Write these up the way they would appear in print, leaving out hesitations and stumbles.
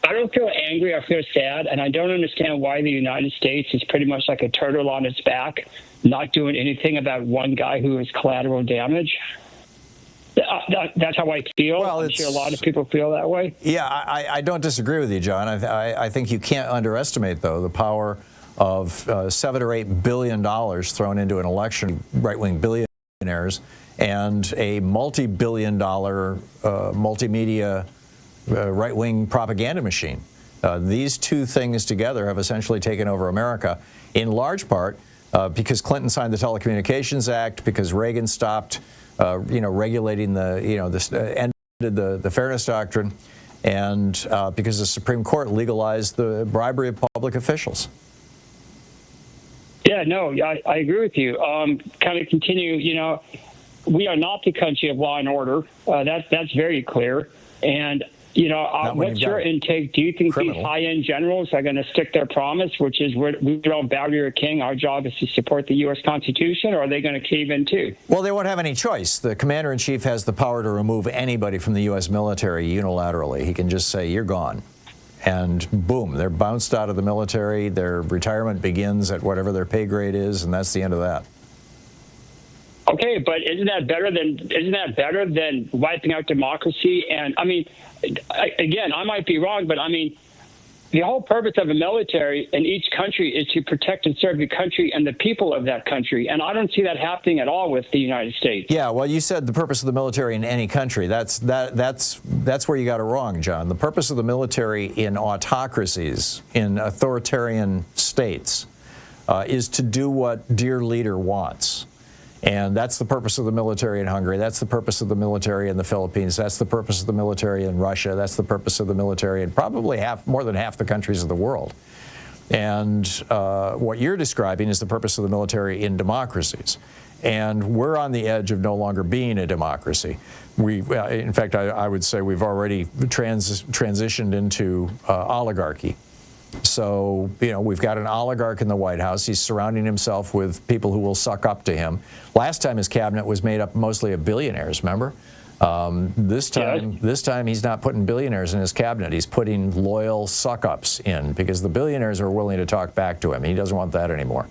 I don't feel angry. I feel sad, and I don't understand why the United States is pretty much like a turtle on its back, not doing anything about one guy who is collateral damage. That's how I feel. Well, I'm sure a lot of people feel that way. Yeah, I don't disagree with you, John. I think you can't underestimate, though, the power of $7 or $8 billion thrown into an election, right-wing billionaires, and a multi-billion-dollar multimedia right-wing propaganda machine. These two things together have essentially taken over America, in large part because Clinton signed the Telecommunications Act, because Reagan stopped regulating ended the fairness doctrine, and because the Supreme Court legalized the bribery of public officials. Yeah, no, I agree with you. Kind of continue, we are not the country of law and order. That's very clear. And, what's your intake? Do you think these high-end generals are going to stick their promise, which is we don't bow to your king, our job is to support the U.S. Constitution, or are they going to cave in too? Well, they won't have any choice. The commander-in-chief has the power to remove anybody from the U.S. military unilaterally. He can just say, you're gone. And boom, they're bounced out of the military. Their retirement begins at whatever their pay grade is, and that's the end of that. Okay, but isn't that better than wiping out democracy? And I mean, again, I might be wrong, but I mean, the whole purpose of a military in each country is to protect and serve the country and the people of that country. And I don't see that happening at all with the United States. Yeah, well, you said the purpose of the military in any country. That's where you got it wrong, John. The purpose of the military in autocracies, in authoritarian states, is to do what dear leader wants. And that's the purpose of the military in Hungary. That's the purpose of the military in the Philippines. That's the purpose of the military in Russia. That's the purpose of the military in probably more than half the countries of the world. And what you're describing is the purpose of the military in democracies. And we're on the edge of no longer being a democracy. In fact, I would say we've already transitioned into oligarchy. So, we've got an oligarch in the White House. He's surrounding himself with people who will suck up to him. Last time his cabinet was made up mostly of billionaires, remember? This time he's not putting billionaires in his cabinet. He's putting loyal suck-ups in because the billionaires are willing to talk back to him. He doesn't want that anymore.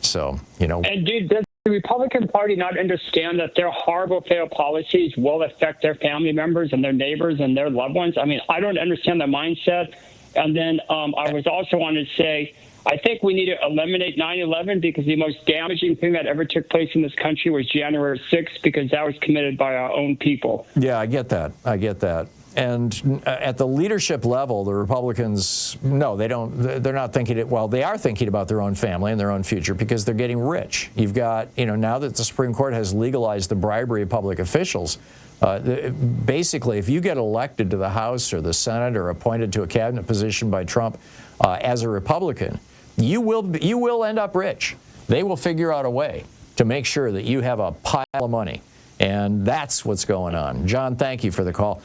So, And dude, does the Republican Party not understand that their horrible failed policies will affect their family members and their neighbors and their loved ones? I mean, I don't understand the mindset. And then I was also wanted to say, I think we need to eliminate 9/11 because the most damaging thing that ever took place in this country was January 6th, because that was committed by our own people. Yeah, I get that. And at the leadership level, the Republicans, no, they don't. They're not thinking it. Well, they are thinking about their own family and their own future because they're getting rich. You've got, now that the Supreme Court has legalized the bribery of public officials, basically, if you get elected to the House or the Senate or appointed to a cabinet position by Trump as a Republican, you will end up rich. They will figure out a way to make sure that you have a pile of money. And that's what's going on. John, thank you for the call.